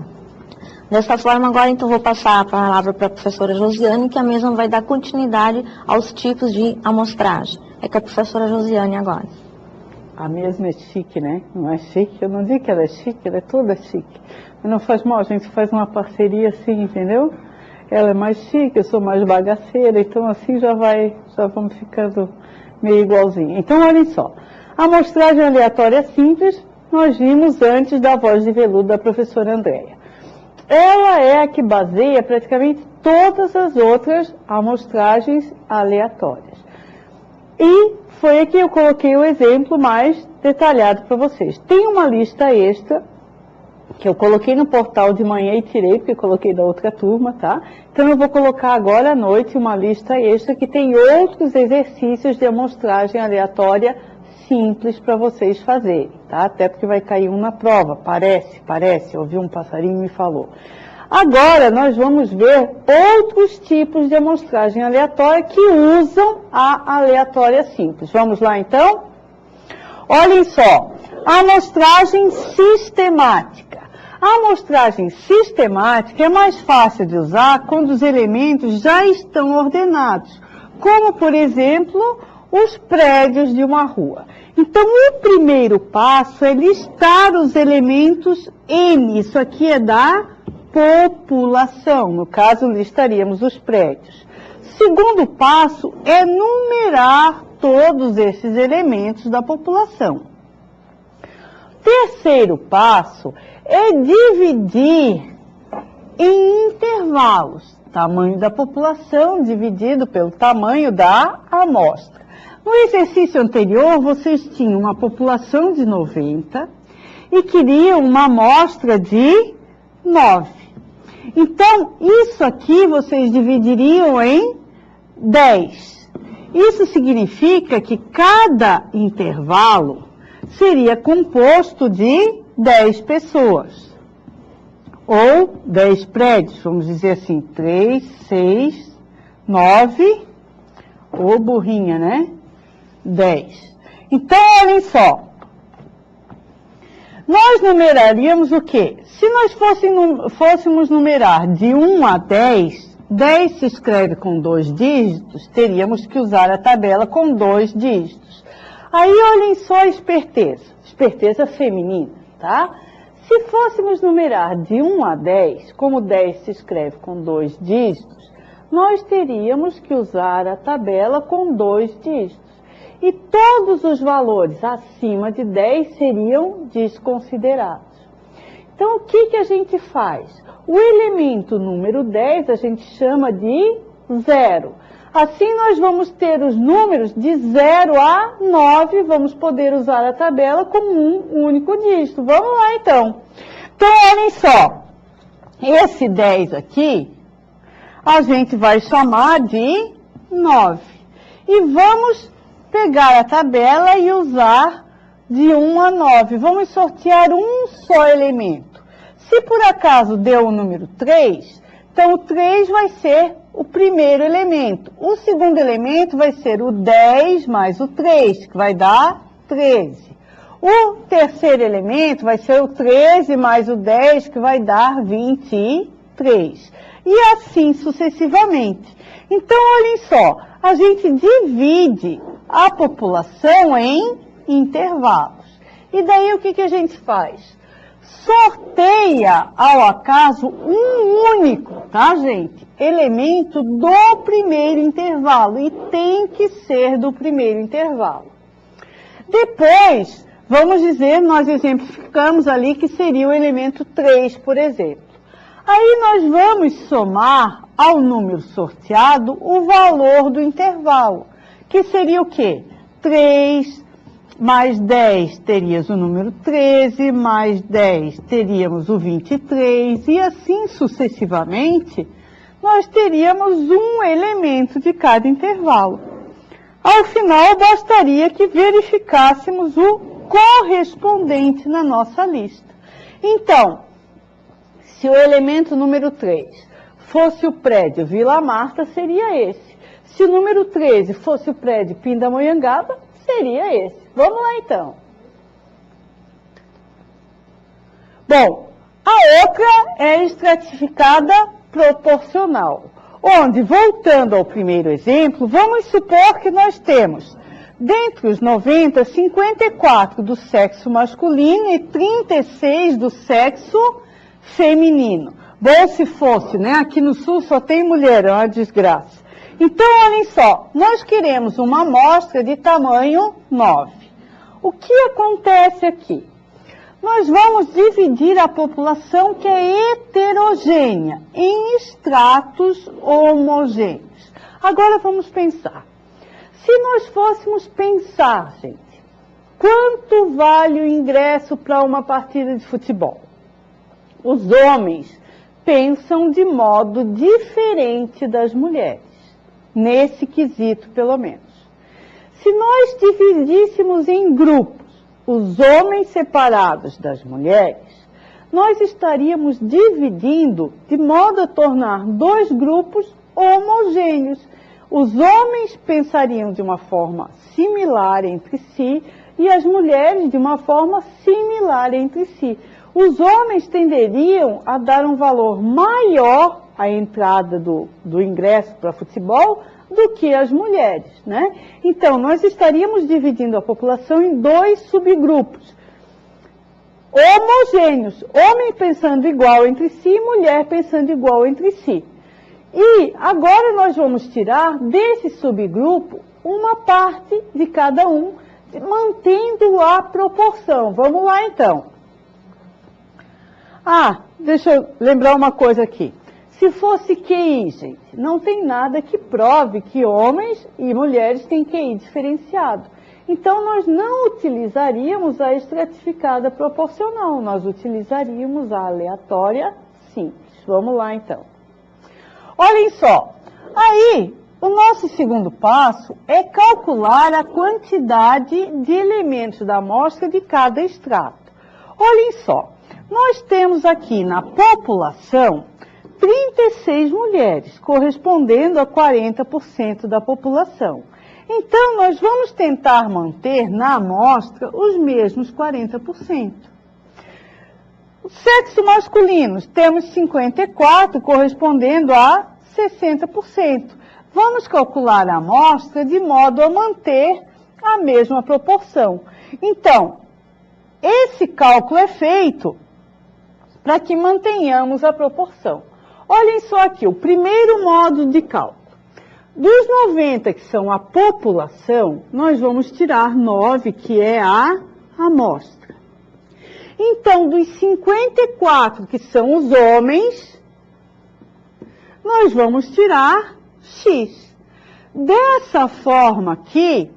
Dessa forma agora então vou passar a palavra para a professora Josiane, que a mesma vai dar continuidade aos tipos de amostragem. É com a professora Josiane agora. A mesma é chique, né? Não é chique? Eu não digo que ela é chique, ela é toda chique. Mas não faz mal, a gente faz uma parceria assim, entendeu? Ela é mais chique, eu sou mais bagaceira, então assim já vamos ficando meio igualzinho. Então, olhem só. A amostragem aleatória simples, nós vimos antes da voz de veludo da professora Andréia. Ela é a que baseia praticamente todas as outras amostragens aleatórias. E foi aqui que eu coloquei o exemplo mais detalhado para vocês. Tem uma lista extra que eu coloquei no portal de manhã e tirei, porque eu coloquei da outra turma, tá? Então eu vou colocar agora à noite uma lista extra que tem outros exercícios de amostragem aleatória simples para vocês fazerem, tá? Até porque vai cair um na prova, parece, eu ouvi um passarinho e me falou. Agora nós vamos ver outros tipos de amostragem aleatória que usam a aleatória simples. Vamos lá então? Olhem só, a amostragem sistemática. A amostragem sistemática é mais fácil de usar quando os elementos já estão ordenados, como, por exemplo, os prédios de uma rua. Então, o primeiro passo é listar os elementos N. Isso aqui é da população. No caso, listaríamos os prédios. Segundo passo é numerar todos esses elementos da população. Terceiro passo é dividir em intervalos. Tamanho da população dividido pelo tamanho da amostra. No exercício anterior, vocês tinham uma população de 90 e queriam uma amostra de 9. Então, isso aqui vocês dividiriam em 10. Isso significa que cada intervalo seria composto de 10 pessoas. Ou 10 prédios, vamos dizer assim, 3, 6, 9, ou burrinha, né? 10. Então, olhem só. Nós numeraríamos o quê? Se nós fôssemos numerar de 1 a 10, 10 se escreve com 2 dígitos, teríamos que usar a tabela com 2 dígitos. Aí, olhem só a esperteza feminina, tá? Se fôssemos numerar de 1 a 10, como 10 se escreve com 2 dígitos, nós teríamos que usar a tabela com 2 dígitos. E todos os valores acima de 10 seriam desconsiderados. Então, o que a gente faz? O elemento número 10 a gente chama de 0. Assim, nós vamos ter os números de 0 a 9, vamos poder usar a tabela como um único dígito. Vamos lá, então. Então, olhem só. Esse 10 aqui, a gente vai chamar de 9. E vamos pegar a tabela e usar de 1 a 9. Vamos sortear um só elemento. Se por acaso deu o número 3, então o 3 vai ser o primeiro elemento. O segundo elemento vai ser o 10 mais o 3, que vai dar 13. O terceiro elemento vai ser o 13 mais o 10, que vai dar 23. E assim sucessivamente. Então, olhem só, a gente divide a população em intervalos. E daí o que a gente faz? Sorteia ao acaso um único, tá, gente? Elemento do primeiro intervalo. E tem que ser do primeiro intervalo. Depois, vamos dizer, nós exemplificamos ali que seria o elemento 3, por exemplo. Aí nós vamos somar ao número sorteado o valor do intervalo. Que seria o quê? 3 mais 10 teríamos o número 13, mais 10 teríamos o 23, e assim sucessivamente, nós teríamos um elemento de cada intervalo. Ao final, bastaria que verificássemos o correspondente na nossa lista. Então, se o elemento número 3 fosse o prédio Vila Marta, seria esse. Se o número 13 fosse o prédio Pindamonhangaba, seria esse. Vamos lá, então. Bom, a outra é estratificada proporcional, onde, voltando ao primeiro exemplo, vamos supor que nós temos Dentre os 90, 54 do sexo masculino e 36 do sexo feminino. Bom se fosse, né? Aqui no Sul só tem mulher, é uma desgraça. Então, olhem só, nós queremos uma amostra de tamanho 9. O que acontece aqui? Nós vamos dividir a população que é heterogênea em estratos homogêneos. Agora vamos pensar. Se nós fôssemos pensar, gente, quanto vale o ingresso para uma partida de futebol? Os homens pensam de modo diferente das mulheres, nesse quesito pelo menos. Se nós dividíssemos em grupos os homens separados das mulheres, nós estaríamos dividindo de modo a tornar dois grupos homogêneos. Os homens pensariam de uma forma similar entre si e as mulheres de uma forma similar entre si. Os homens tenderiam a dar um valor maior à entrada do ingresso para futebol do que as mulheres, né? Então, nós estaríamos dividindo a população em dois subgrupos homogêneos, homem pensando igual entre si e mulher pensando igual entre si. E agora nós vamos tirar desse subgrupo uma parte de cada um, mantendo a proporção. Vamos lá, então. Deixa eu lembrar uma coisa aqui. Se fosse QI, gente, não tem nada que prove que homens e mulheres têm QI diferenciado. Então, nós não utilizaríamos a estratificada proporcional, nós utilizaríamos a aleatória simples. Vamos lá, então. Olhem só, aí o nosso segundo passo é calcular a quantidade de elementos da amostra de cada extrato. Olhem só, nós temos aqui na população 36 mulheres, correspondendo a 40% da população. Então, nós vamos tentar manter na amostra os mesmos 40%. Sexo masculino, temos 54, correspondendo a 60%. Vamos calcular a amostra de modo a manter a mesma proporção. Então, esse cálculo é feito para que mantenhamos a proporção. Olhem só aqui, o primeiro modo de cálculo. Dos 90, que são a população, nós vamos tirar 9, que é a amostra. Então, dos 54, que são os homens, nós vamos tirar X. Dessa forma aqui,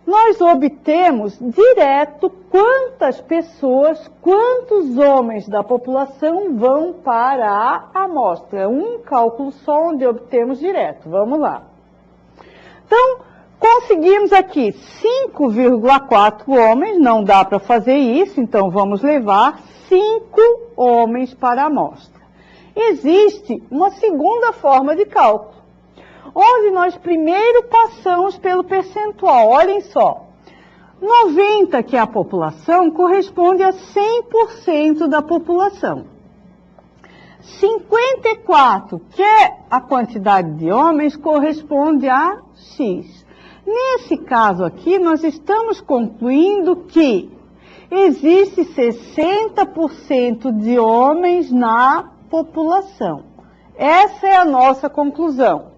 nós obtemos direto quantas pessoas, quantos homens da população vão para a amostra. Um cálculo só onde obtemos direto. Vamos lá. Então, conseguimos aqui 5,4 homens, não dá para fazer isso, então vamos levar 5 homens para a amostra. Existe uma segunda forma de cálculo, onde nós primeiro passamos pelo percentual. Olhem só, 90, que é a população, corresponde a 100% da população. 54, que é a quantidade de homens, corresponde a X. Nesse caso aqui, nós estamos concluindo que existe 60% de homens na população. Essa é a nossa conclusão.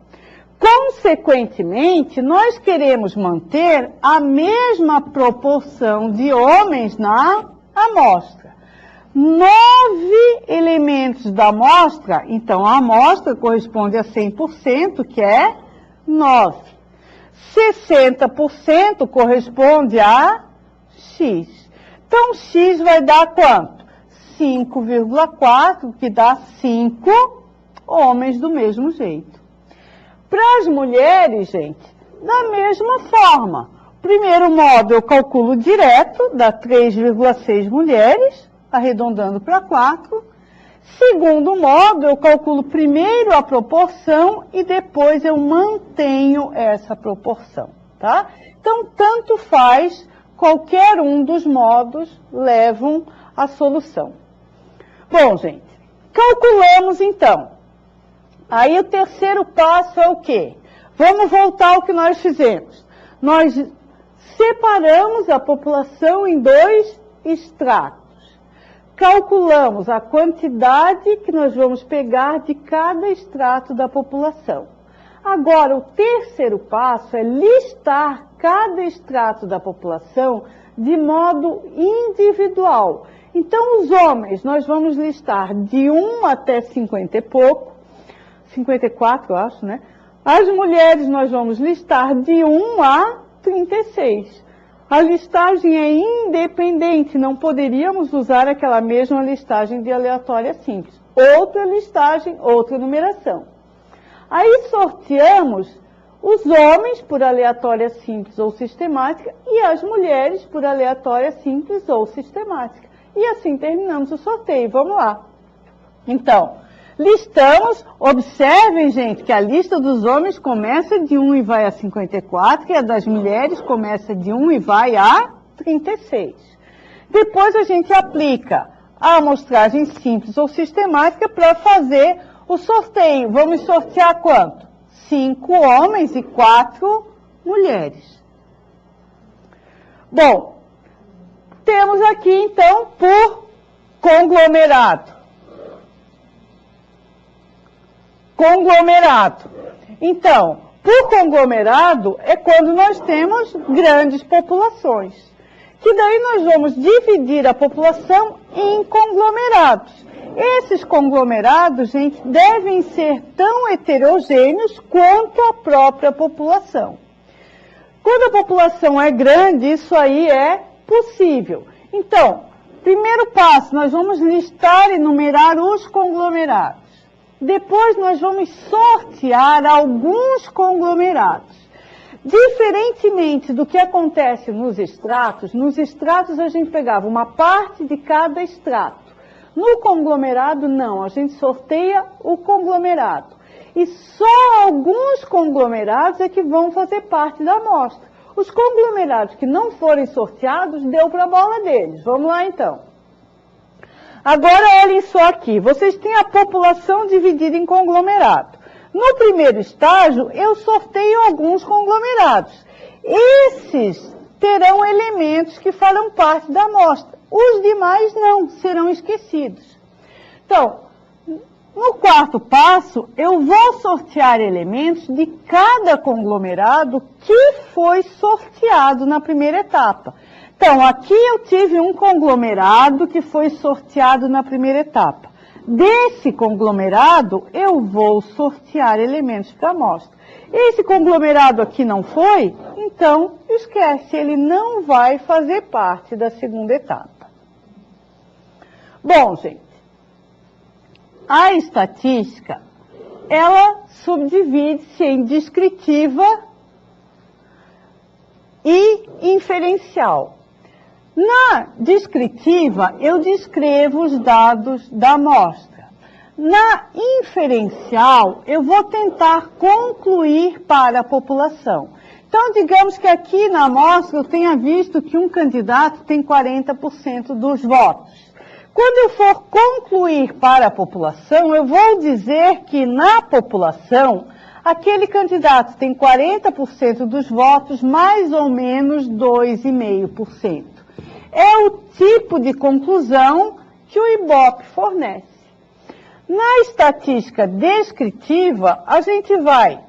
Consequentemente, nós queremos manter a mesma proporção de homens na amostra. 9 elementos da amostra, então a amostra corresponde a 100%, que é 9. 60% corresponde a X. Então, X vai dar quanto? 5,4, que dá 5 homens do mesmo jeito. Para as mulheres, gente, da mesma forma. Primeiro modo, eu calculo direto, dá 3,6 mulheres, arredondando para 4. Segundo modo, eu calculo primeiro a proporção e depois eu mantenho essa proporção, tá? Então, tanto faz, qualquer um dos modos levam à solução. Bom, gente, calculamos então. Aí o terceiro passo é o quê? Vamos voltar ao que nós fizemos. Nós Separamos a população em 2 estratos. Calculamos a quantidade que nós vamos pegar de cada extrato da população. Agora, o terceiro passo é listar cada extrato da população de modo individual. Então, os homens, nós vamos listar de 1 até 50 e pouco, 54, eu acho, né? As mulheres, nós vamos listar de 1 a 36. A listagem é independente, não poderíamos usar aquela mesma listagem de aleatória simples. Outra listagem, outra numeração. Aí sorteamos os homens por aleatória simples ou sistemática e as mulheres por aleatória simples ou sistemática. E assim terminamos o sorteio. Vamos lá. Então, listamos, observem, gente, que a lista dos homens começa de 1 e vai a 54, e a das mulheres começa de 1 e vai a 36. Depois a gente aplica a amostragem simples ou sistemática para fazer o sorteio. Vamos sortear quanto? 5 homens e 4 mulheres. Bom, temos aqui, então, por conglomerado. Conglomerado. Então, por conglomerado é quando nós temos grandes populações. Que daí nós vamos dividir a população em conglomerados. Esses conglomerados, gente, devem ser tão heterogêneos quanto a própria população. Quando a população é grande, isso aí é possível. Então, primeiro passo, nós vamos listar e numerar os conglomerados. Depois nós vamos sortear alguns conglomerados. Diferentemente do que acontece nos estratos a gente pegava uma parte de cada extrato. No conglomerado, não, a gente sorteia o conglomerado. E só alguns conglomerados é que vão fazer parte da amostra. Os conglomerados que não forem sorteados, deu para a bola deles. Vamos lá, então. Agora, olhem só aqui. Vocês têm a população dividida em conglomerado. No primeiro estágio, eu sorteio alguns conglomerados. Esses terão elementos que farão parte da amostra. Os demais não, serão esquecidos. Então, no quarto passo, eu vou sortear elementos de cada conglomerado que foi sorteado na primeira etapa. Então, aqui eu tive um conglomerado que foi sorteado na primeira etapa. Desse conglomerado, eu vou sortear elementos para a amostra. Esse conglomerado aqui não foi, então esquece, ele não vai fazer parte da segunda etapa. Bom, gente, a estatística, ela subdivide-se em descritiva e inferencial. Na descritiva, eu descrevo os dados da amostra. Na inferencial, eu vou tentar concluir para a população. Então, digamos que aqui na amostra eu tenha visto que um candidato tem 40% dos votos. Quando eu for concluir para a população, eu vou dizer que na população, aquele candidato tem 40% dos votos, mais ou menos 2,5%. É o tipo de conclusão que o Ibope fornece. Na estatística descritiva, a gente vai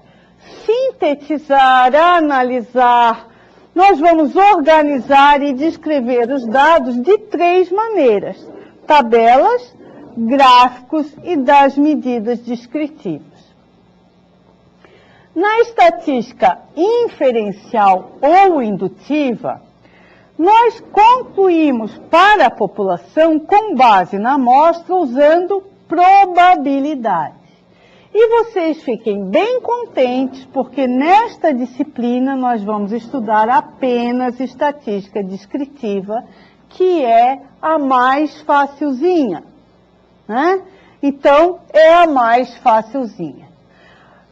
sintetizar, analisar, nós vamos organizar e descrever os dados de 3 maneiras: tabelas, gráficos e das medidas descritivas. Na estatística inferencial ou indutiva, nós concluímos para a população com base na amostra usando probabilidade. E vocês fiquem bem contentes, porque nesta disciplina nós vamos estudar apenas estatística descritiva, que é a mais facilzinha, né? Então, é a mais facilzinha.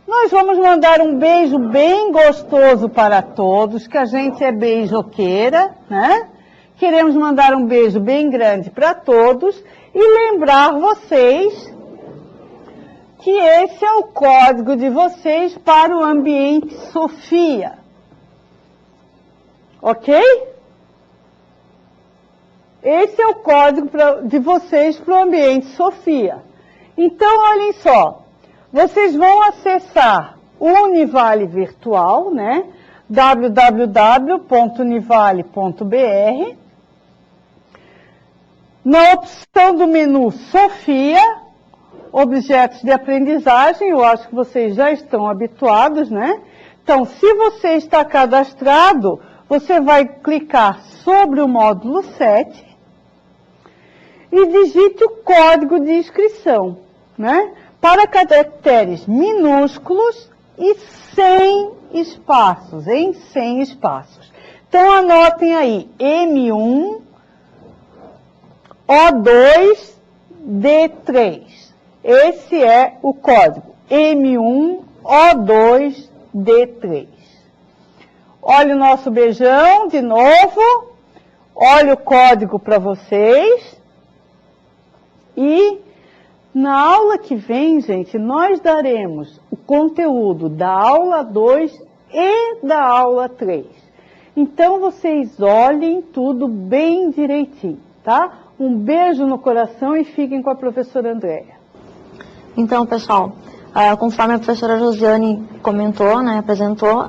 Nós vamos mandar um beijo bem gostoso para todos, que a gente é beijoqueira, né? Queremos mandar um beijo bem grande para todos e lembrar vocês que esse é o código de vocês para o ambiente Sofia. Ok? Esse é o código de vocês para o ambiente Sofia. Então, olhem só. Vocês vão acessar o Univale virtual, né? www.univale.br. Na opção do menu Sofia, objetos de aprendizagem, eu acho que vocês já estão habituados, né? Então, se você está cadastrado, você vai clicar sobre o módulo 7 e digite o código de inscrição, né? Para caracteres minúsculos e sem espaços, sem espaços. Então, anotem aí, M1, O2, D3. Esse é o código, M1, O2, D3. Olha o nosso beijão de novo. Olha o código para vocês. E na aula que vem, gente, nós daremos o conteúdo da aula 2 e da aula 3. Então, vocês olhem tudo bem direitinho, tá? Um beijo no coração e fiquem com a professora Andréa. Então, pessoal, conforme a professora Josiane comentou, né, apresentou,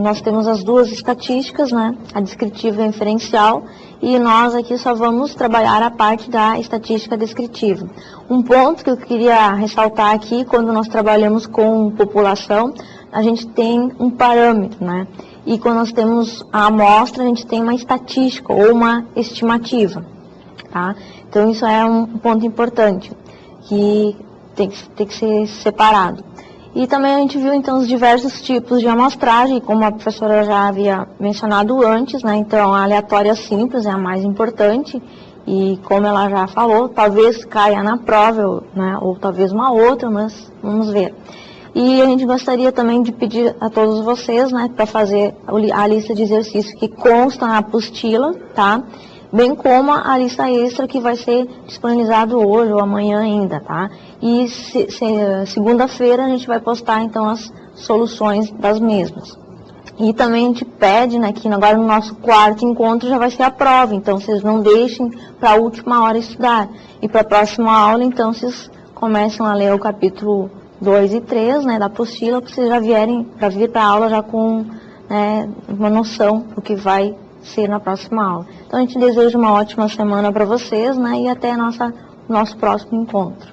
nós temos as duas estatísticas, né, a descritiva e a inferencial, e nós aqui só vamos trabalhar a parte da estatística descritiva. Um ponto que eu queria ressaltar aqui, quando nós trabalhamos com população, a gente tem um parâmetro, né, e quando nós temos a amostra, a gente tem uma estatística ou uma estimativa, tá? Então, isso é um ponto importante, que tem que ser separado. E também a gente viu, então, os diversos tipos de amostragem, como a professora já havia mencionado antes, né? Então, a aleatória simples é a mais importante, e como ela já falou, talvez caia na prova, né? Ou talvez uma outra, mas vamos ver. E a gente gostaria também de pedir a todos vocês, né, para fazer a lista de exercícios que consta na apostila, tá? Bem como a lista extra que vai ser disponibilizado hoje ou amanhã ainda, tá? E segunda-feira a gente vai postar, então, as soluções das mesmas. E também a gente pede, né, que agora no nosso quarto encontro já vai ser a prova, então vocês não deixem para a última hora estudar. E para a próxima aula, então, vocês começam a ler o capítulo 2 e 3, né, da apostila, para vocês já vir para a aula já com, né, uma noção do que vai ser na próxima aula. Então, a gente deseja uma ótima semana para vocês, né, e até nosso próximo encontro.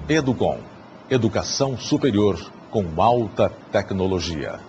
Educom, educação superior com alta tecnologia.